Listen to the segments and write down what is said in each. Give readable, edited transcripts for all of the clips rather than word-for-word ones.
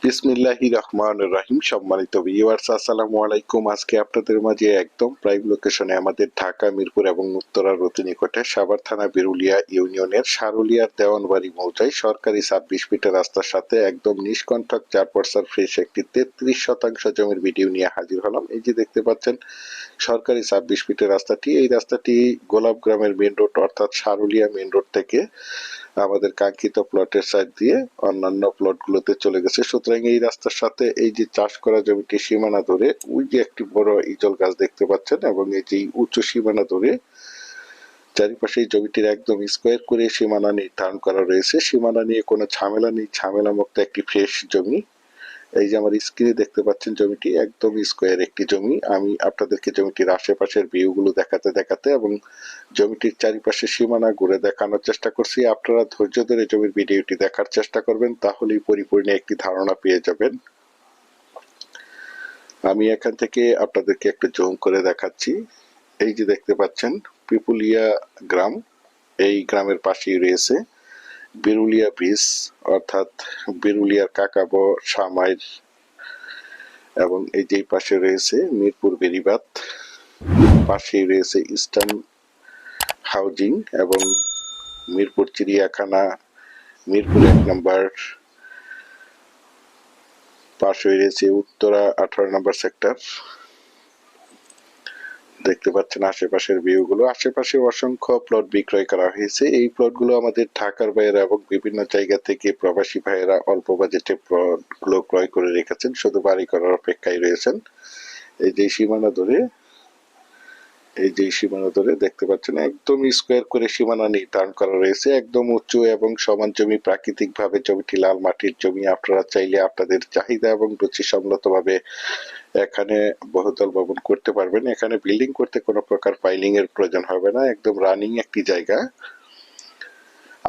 বিসমিল্লাহির রহমানির রহিম। সম্মানিত ভিউয়ার্স, আসসালামু আলাইকুম। আজকে আপনাদের মাঝে একদম প্রাইম লোকেশনে আমাদের ঢাকা মিরপুর এবং উত্তরার অতি নিকটে সাভার থানা বিরুলিয়া ইউনিয়নের সারুলিয়ার দেওয়ানবাড়ি মৌজায় সরকারি 26 ফিটের রাস্তার সাথে একদম নিষ্কণ্টক 4% ফ্রেশ একটি 33% জমির ভিডিও নিয়ে হাজির হলাম। এই যে দেখতে পাচ্ছেন সরকারি 26 ফিটের রাস্তাটি, এই রাস্তাটি গোলাপ গ্রামের মেন রোড অর্থাৎ সারুলিয়া মেন রোড থেকে আমাদের কাঙ্ক্ষিত প্লটের সাইড দিয়ে অন্যান্য প্লটগুলোতে চলে গেছে। সুতরাং এই রাস্তার সাথে এই যে চাষ করা জমিটি সীমানা ধরে ওই যে একটি বড় ইজল গাছ দেখতে পাচ্ছেন এবং এই যে উঁচু সীমানা ধরে চারিপাশে এই জমিটির একদম স্কোয়ার করে সীমানা নির্ধারণ করা রয়েছে। সীমানা নিয়ে কোনো ঝামেলা নেই, ঝামেলা মুক্ত একটি ফ্রেশ জমি। এই যে আমার স্ক্রিনে দেখতে পাচ্ছেন জমিটি একদম স্কোয়ার একটি জমি। আমি আপনাদেরকে জমিটির আশেপাশের ভিউগুলো দেখাতে দেখাতে এবং জমিটির চারিপাশে সীমানা ঘুরে দেখানোর চেষ্টা করছি। আপনারা ধৈর্য ধরে জমির ভিডিওটি দেখার চেষ্টা করবেন, তাহলেই পরিপূর্ণ একটি ধারণা পেয়ে যাবেন। আমি এখান থেকে আপনাদেরকে একটু জুম করে দেখাচ্ছি। এই যে দেখতে পাচ্ছেন পিপুলিয়া গ্রাম, এই গ্রামের পাশেই রয়েছে বিরুলিয়া ব্রিজ অর্থাৎ বিরুলিয়ার কাকাবো সামাইর, এবং এই যে পাশে রয়েছে মিরপুর বেরিবাদ, পাশেই রয়েছে ইস্টার্ন হাউজিং এবং মিরপুর চিড়িয়াখানা, মিরপুর 1 নম্বর, পাশে রয়েছে উত্তরা 18 নম্বর সেক্টর। দেখতে পাচ্ছেন আশেপাশের ভিউগুলো। আশেপাশে অসংখ্য প্লট বিক্রয় করা হয়েছে। এই প্লটগুলো আমাদের ঢাকার ভাইয়েরা এবং বিভিন্ন জায়গা থেকে প্রবাসী ভাইয়েরা অল্প বাজেটে প্লটগুলো ক্রয় করে রেখেছেন, শুধু বাড়ি করার অপেক্ষায় রয়েছেন। এই যে সীমানা ধরে দেখতে পাচ্ছেন একদম স্কোয়ার করে সীমানা নির্ধারণ করা রয়েছে। একদম উঁচু এবং সমান জমি, প্রাকৃতিক ভাবে জমিটি লাল মাটির জমি। আপনারা চাইলে আপনাদের চাহিদা এবং রুচি সম্মত ভাবে এখানে বহুতল ভবন করতে পারবেন। এখানে বিল্ডিং করতে কোনো প্রকার পাইলিং এর প্রয়োজন হবে না, একদম রানিং একটি জায়গা।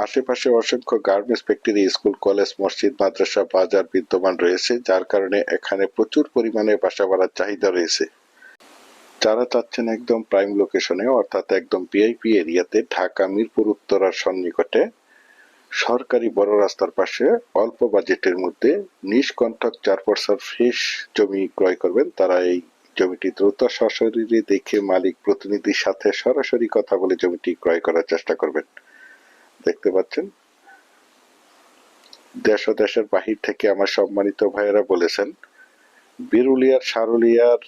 আশেপাশে অসংখ্য গার্মেন্টস ফ্যাক্টরি, স্কুল, কলেজ, মসজিদ, মাদ্রাসা, বাজার বিদ্যমান রয়েছে, যার কারণে এখানে প্রচুর পরিমাণে বাসা ভাড়ার চাহিদা রয়েছে। যারা চাচ্ছেন একদম প্রাইম লোকেশনে অর্থাৎ একদম ভিআইপি এরিয়াতে ঢাকা মিরপুর উত্তরার সন্নিকটে সরকারি বড় রাস্তার পাশে অল্প বাজেটের মধ্যে নিষ্কণ্টক 4% ফ্রেশ জমি ক্রয় করবেন, তারা এই জমিটি দ্রুত সশরীরে দেখে মালিক প্রতিনিধির সাথে সরাসরি কথা বলে জমিটি ক্রয় করার চেষ্টা করবেন। দেখতে পাচ্ছেন দেশ ও দেশের বাহির থেকে আমার সম্মানিত ভাইয়েরা বলেছেন বিরুলিয়ার, সারুলিয়ার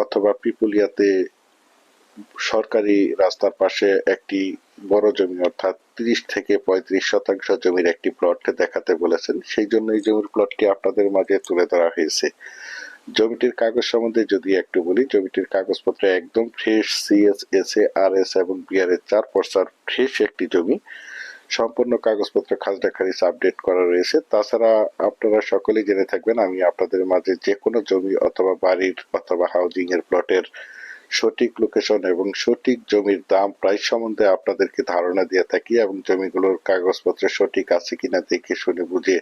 অথবা পিপুলিয়াতে সরকারি রাস্তার পাশে একটি বড় জমি অর্থাৎ 30 থেকে 35% জমির একটি প্লট দেখাতে বলেছেন। সেই জন্য এই জমির প্লটটি আপনাদের মাঝে তুলে ধরা হয়েছে। জমিটির কাগজ সম্বন্ধে যদি একটু বলি, জমিটির কাগজপত্র একদম ফ্রেশ, সিএস, এসএ, আরএস এবং বিআরএস 4% ফ্রেশ একটি জমি। সম্পূর্ণ কাগজপত্র খাজনা খারিজ আপডেট করা রয়েছে। তাছাড়া আপনারা সকলেই জেনে থাকবেন আমি আপনাদের মাঝে যে কোনো জমি অথবা বাড়ির অথবা হাউজিং এর প্লটের সঠিক লোকেশন এবং সঠিক জমির দাম প্রাইস সম্বন্ধে আপনাদেরকে ধারণা দিয়ে থাকি এবং জমিগুলোর কাগজপত্র সঠিক আছে কিনা দেখে শুনে বুঝে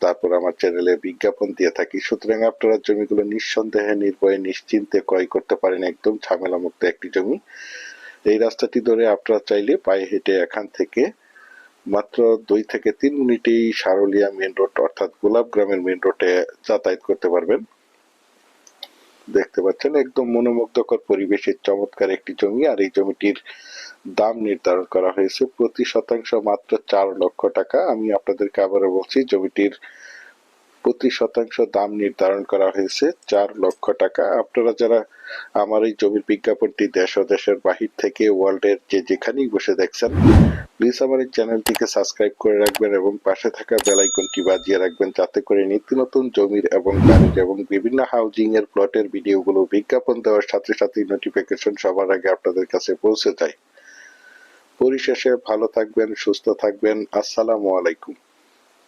তারপর আমার চ্যানেলে বিজ্ঞাপন দিয়ে থাকি। সুতরাং আপনারা জমিগুলো নিঃসন্দেহে নির্ভয়ে নিশ্চিন্তে ক্রয় করতে পারেন একদম ঝামেলা মুক্ত একটি জমি। এই রাস্তাটি ধরে আপনারা চাইলে পায়ে হেঁটে এখান থেকে মাত্র 2 থেকে 3 মিনিটেই সারুলিয়া মেন রোড অর্থাৎ গোলাপ গ্রামের মেন রোডে যাতায়াত করতে পারবেন। দেখতে পাচ্ছেন একদম মনোমুগ্ধকর পরিবেশের চমৎকার একটি জমি, আর এই জমিটির দাম নির্ধারণ করা হয়েছে প্রতি শতাংশ মাত্র 4 লক্ষ টাকা। আমি আপনাদেরকে আবারও বলছি জমিটির প্রতি শতাংশ দাম নির্ধারণ করা হয়েছে 4 লক্ষ টাকা। আপনারা যারা আমার এই জমির বিজ্ঞাপনটি দেশ ও দেশের বাহির থেকে ওয়ার্ল্ডের যেখানেই বসে দেখছেন, প্লিজ আমার এই চ্যানেলটিকে সাবস্ক্রাইব করে রাখবেন এবং পাশে থাকা বেল আইকনটি বাজিয়ে রাখবেন, যাতে করে নিত্য নতুন জমির এবং বাড়ির এবং বিভিন্ন হাউজিং এর প্লটের ভিডিওগুলো বিজ্ঞাপন দেওয়ার সাথে সাথে নোটিফিকেশন সবার আগে আপনাদের কাছে পৌঁছে যায়। পরিশেষে ভালো থাকবেন, সুস্থ থাকবেন। আসসালামু আলাইকুম।